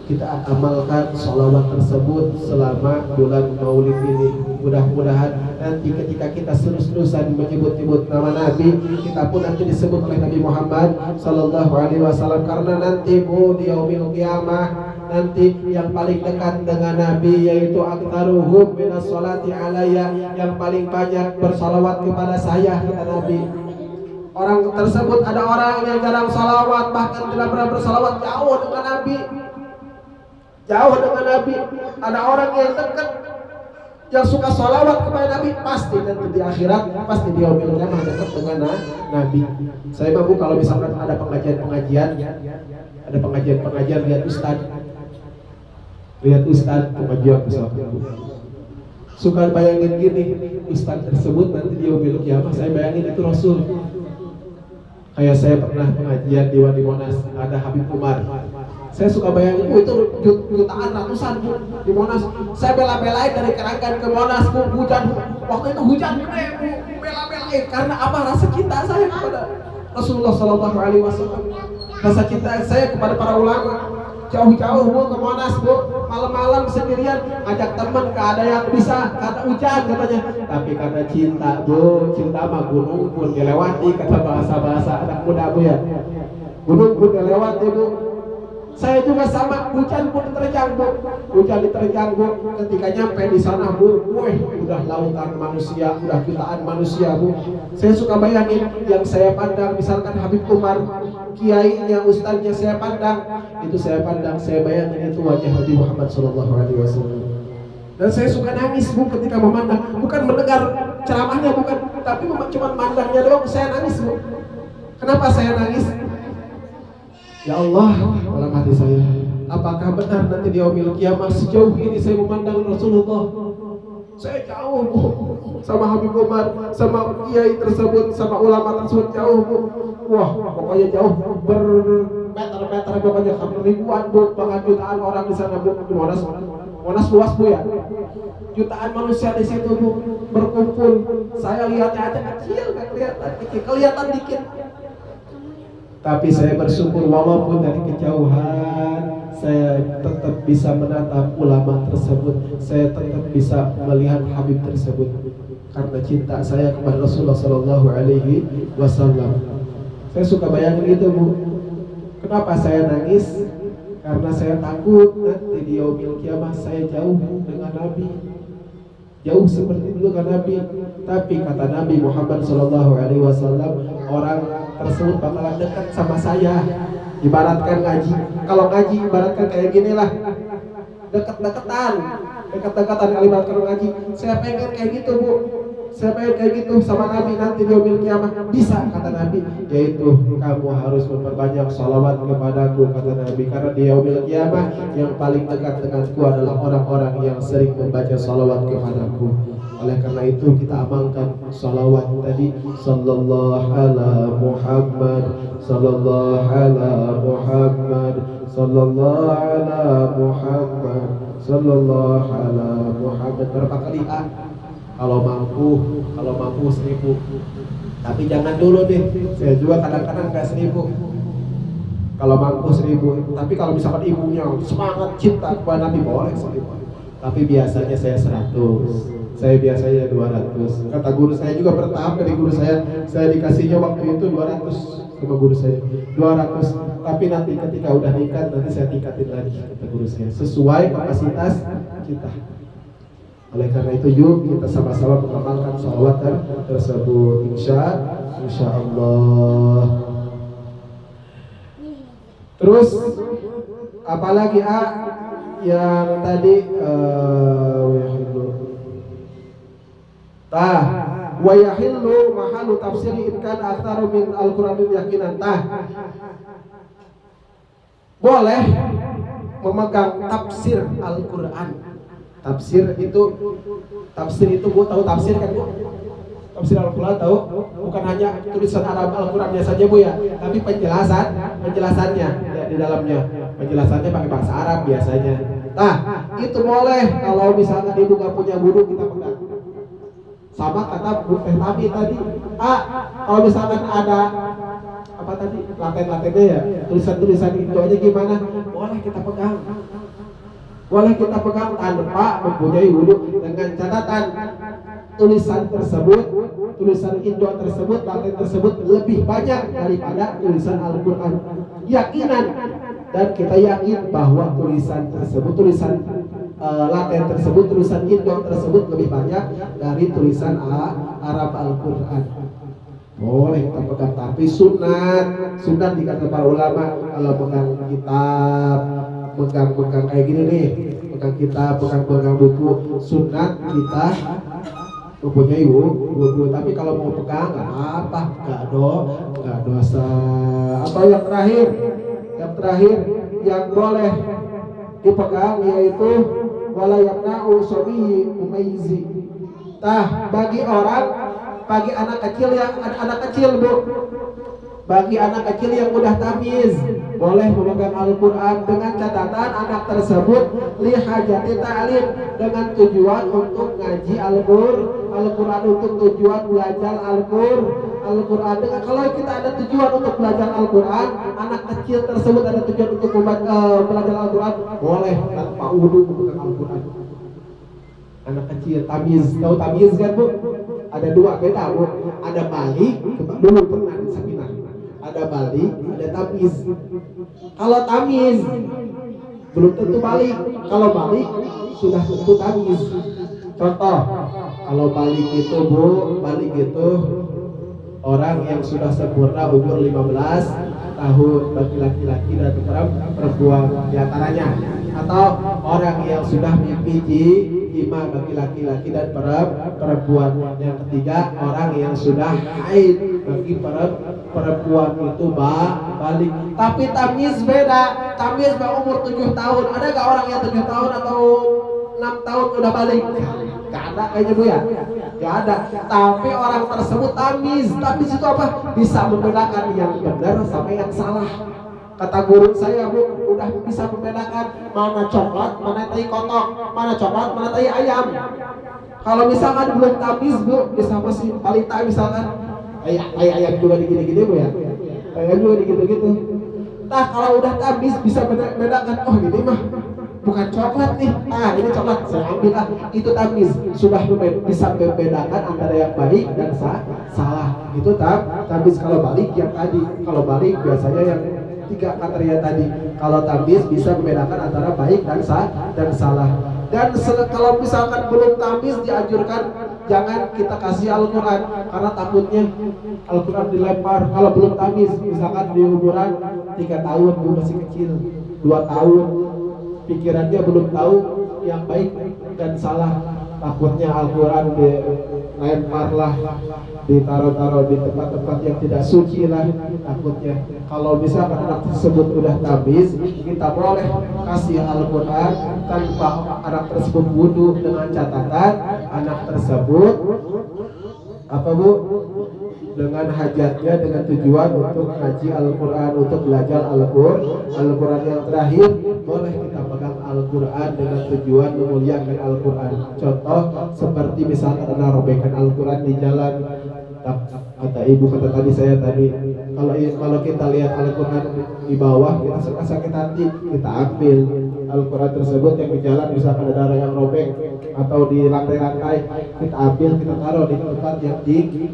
A: Kita amalkan salawat tersebut selama bulan Maulid ini. Mudah-mudahan nanti ketika kita terus-terusan menyebut-nyebut nama Nabi, kita pun nanti disebut oleh Nabi Muhammad sallallahu alaihi wasallam. Karena nanti Bu, di yaumil qiyamah, nanti yang paling dekat dengan Nabi yaitu aktaruhum minas sholati alayya, yang paling banyak bersalawat kepada saya, kata Nabi. Orang tersebut, ada orang yang jarang salawat, bahkan tidak pernah bersalawat, jauh dengan Nabi. Jauh dengan Nabi. Ada orang yang dekat, yang suka sholawat kepada Nabi, pasti nanti di akhirat, pasti di yaumil qiyamah dekat dengan Nabi. Saya mampu kalau misalkan ada pengajian, lihat Ustaz pengajian misalkan, suka bayangin gini, Ustaz tersebut nanti di yaumil qiyamah, saya bayangin itu Rasul. Kayak saya pernah pengajian di Monas, ada Habib Umar. Saya suka bayangin, itu jutaan, ratusan Bu di Monas. Saya bela-belain dari Keranggan ke Monas Bu, hujan. Waktu itu hujan gede Bu, bela-belain karena apa? Rasa cinta saya kepada Rasulullah sallallahu alaihi wasallam. Rasa cinta saya kepada para ulama. Jauh-jauh Bu ke Monas Bu, malam-malam sendirian, ajak teman, gak ada yang bisa, kata hujan katanya. Tapi karena cinta Bu, cinta mah gunung pun dilewati, kata bahasa-bahasa anak muda Bu ya. Gunung pun dilewati Bu. Saya juga sama, hujan pun diterjang Bu, hujan diterjang Bu. Ketika nyampe di sana Bu, udah lautan manusia, udah jutaan manusia Bu. Saya suka bayangin, yang saya pandang misalkan Habib Umar, kiainya, ustaznya saya pandang, saya bayangin itu wajah Nabi Muhammad sallallahu alaihi wasallam. Dan saya suka nangis Bu ketika memandang, bukan mendengar ceramahnya, bukan, tapi cuma memandangnya doang, saya nangis Bu. Kenapa saya nangis? Ya Allah, dalam hati saya, apakah benar nanti di yaumil qiyamah sejauh ini saya memandang Rasulullah? Saya jauh Bu, sama Habib Umar, sama kiai tersebut, sama ulama tersebut jauh Bu. Wah, pokoknya jauh, bermeter-meter pokoknya ribuan bu, bahkan jutaan orang di sana bu. Di Monas luas bu ya, jutaan manusia di situ bu berkumpul. Saya lihatnya aja kecil, kelihatan dikit. Tapi saya bersyukur walaupun dari kejauhan saya tetap bisa menatap ulama tersebut, saya tetap bisa melihat Habib tersebut karena cinta saya kepada Rasulullah Sallallahu Alaihi Wasallam. Saya suka bayangin itu bu. Kenapa saya nangis? Karena saya takut nanti di yaumil kiamah saya jauh dengan Nabi, jauh seperti dulu kan Nabi. Tapi kata Nabi Muhammad Sallallahu Alaihi Wasallam, orang tersebut bakalan dekat sama saya. Ibaratkan ngaji, kalau ngaji ibaratkan kayak gini lah, dekat-dekatan kalimat kalau ngaji. Saya pengen kayak gitu bu, saya pengen kayak gitu sama Nabi nanti di yaumil kiamah. Bisa kata Nabi, yaitu kamu harus memperbanyak sholawat kepadaku kata Nabi, karena di yaumil kiamah yang paling dekat denganku adalah orang-orang yang sering membaca sholawat kepadaku. Oleh karena itu kita amalkan sholawat tadi, sallallahu ala Muhammad, sallallahu ala Muhammad, sallallahu ala Muhammad, sallallahu ala Muhammad. Berapa kali kalau mampu 1000. Tapi jangan dulu deh, saya juga kadang-kadang nggak 1000. Kalau mampu 1000, tapi kalau misalkan ibunya semangat cinta kepada Nabi boleh 1000. Tapi biasanya saya 100. Saya biasanya 200. Kata guru saya juga bertahap dari guru saya dikasihnya waktu itu 200 sama guru saya. 200. Tapi nanti ketika udah nikah nanti saya tingkatin lagi kata guru saya sesuai kapasitas kita. Oleh karena itu yuk kita sama-sama mengamalkan sholawat tersebut insya Allah. Terus apalagi yang tadi wa yahillu mahalu tafsiri in kana aktsaru min al-Qur'anil yaqinan. Boleh memegang tafsir Al-Qur'an. Tafsir itu Bu tahu tafsir kan Bu? Tafsir Al-Qur'an tahu? Bukan hanya tulisan Arab Al-Qur'annya saja Bu ya, tapi penjelasannya ya, di dalamnya. Penjelasannya pakai bahasa Arab biasanya. Itu boleh kalau misalnya ibu nggak punya guru kita pegang. Sama kata Bu Teh Tami tadi. Kalau misalkan ada apa tadi laten-latennya ya, tulisan-tulisan itu aja gimana? Boleh kita pegang. Boleh kita pegang tanpa mempunyai wudhu, dengan catatan tulisan tersebut, tulisan Indo tersebut, laten tersebut lebih banyak daripada tulisan Al-Quran. Yakinan, dan kita yakin bahwa tulisan tersebut, tulisan laten tersebut, tulisan Indo tersebut lebih banyak dari tulisan Arab Al-Quran. Boleh kita pegang, tapi sunat dikata para ulama kalau pegang kitab, pegang kayak gini nih, pegang kitab, pegang buku, sunat kita mempunyai wudhu. Tapi kalau mau pegang nggak apa, nggak dosa. Atau yang terakhir yang boleh dipegang yaitu wala yamna'u sabi mumayyizi. Bagi anak kecil Bu, bagi anak kecil yang udah tamyiz boleh memegang Al-Quran, dengan catatan anak tersebut lihajati ta'lim, dengan tujuan untuk ngaji Al-Quran, untuk tujuan belajar Al-Quran. Kalau kita ada tujuan untuk belajar Al-Quran, anak kecil tersebut ada tujuan untuk belajar Al-Quran, boleh tanpa wudu memegang Al-Quran. Anak kecil tamyiz, tahu tamyiz kan Bu? Ada dua beda Bu, ada balik, dulu pernah di seminar. Ada balik, ada tamyiz. Kalau tamyiz belum tentu balik. Kalau balik sudah tentu tamyiz. Contoh, kalau balik itu Bu, balik itu orang yang sudah sempurna umur 15 tahun bagi laki-laki dan perempuan diantaranya, atau orang yang sudah mimpi jima bagi laki-laki dan perempuan. Yang ketiga, orang yang sudah haid bagi perempuan itu balik. Tapi tamyiz beda. Tamyiz umur 7 tahun. Ada gak orang yang 7 tahun atau 6 tahun udah balik? Gak ada kayaknya Bu ya? Gak ada. Tapi orang tersebut tamyiz. Tamyiz itu apa? Bisa membedakan yang benar sama yang salah.
C: Kata guru saya, Bu, udah bisa membedakan mana coklat, mana tai kotok, mana coklat, mana tai ayam. Kalau misalkan belum tamis, Bu, bisa masih balita misalkan, ayam juga digini-gini, Bu ya. Ayam juga digitu-gitu. Nah, kalau udah tamis bisa bedakan, oh ini mah bukan coklat nih, ini coklat, saya ambil itu tamis, sudah bisa membedakan antara yang baik dan salah. Itu tamis. Kalau balik yang tadi, kalau balik biasanya yang 3 kriteria tadi. Kalau tamis bisa membedakan antara baik dan salah. Dan kalau misalkan belum tamis, dianjurkan jangan kita kasih Al-Quran, karena takutnya Al-Quran dilempar. Kalau belum tamis, misalkan di umuran 3 tahun, masih kecil, 2 tahun, pikirannya belum tahu yang baik dan salah, takutnya Al-Quran dilemparlah, ditaruh-taruh di tempat-tempat yang tidak suci lah, takutnya. Kalau misalkan anak tersebut udah tamis, kita boleh kasih Al-Quran tanpa anak tersebut wudu, dengan catatan anak tersebut apa, Bu? Dengan hajatnya, dengan tujuan untuk ngaji Al-Quran, untuk belajar Al-Quran. Yang terakhir, boleh kita pegang Al-Quran dengan tujuan memuliakan Al-Quran. Contoh seperti misalkan ada robekan Al-Quran di jalan, kata ibu, kata tadi saya tadi, kalau kita lihat Al-Quran di bawah, kita suka sakit hati, kita ambil Al-Quran tersebut yang di jalan, misalkan ada darah yang robek atau di lantai-lantai, kita ambil, kita taruh di tempat yang tinggi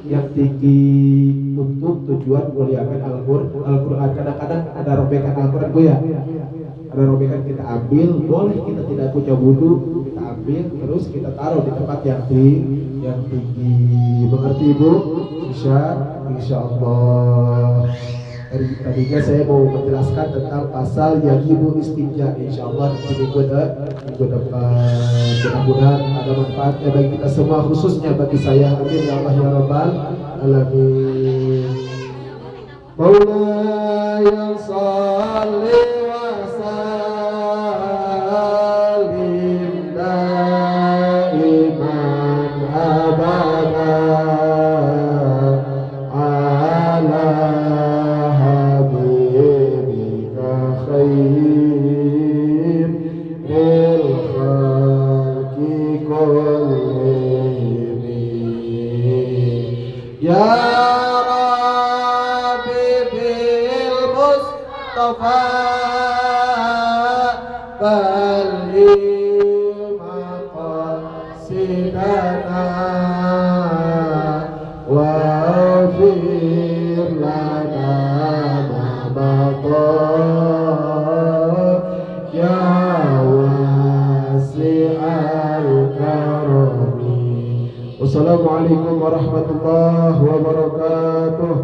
C: untuk tujuan memuliakan Al-Quran. Kadang-kadang ada robekan Al-Quran, Bu ya, ada robekan, kita ambil, boleh kita tidak punya wudu, kita ambil terus kita taruh di tempat yang tinggi. Mengerti, Bu? Insya Allah. Tadinya saya mau menjelaskan tentang pasal yajibu istinja. Insya Allah di minggu depan mudah-mudahan ada manfaatnya bagi kita semua, khususnya bagi saya. Amin ya Allah ya Rabbal alamin. Maulaya shalli wa sallim daiman abada ala habibika khairil khalqi kullihim. Ya balli maqasidana waghfir lana ma baqa ya wasi'al karami. Wassalamualaikum warahmatullahi wabarakatuh.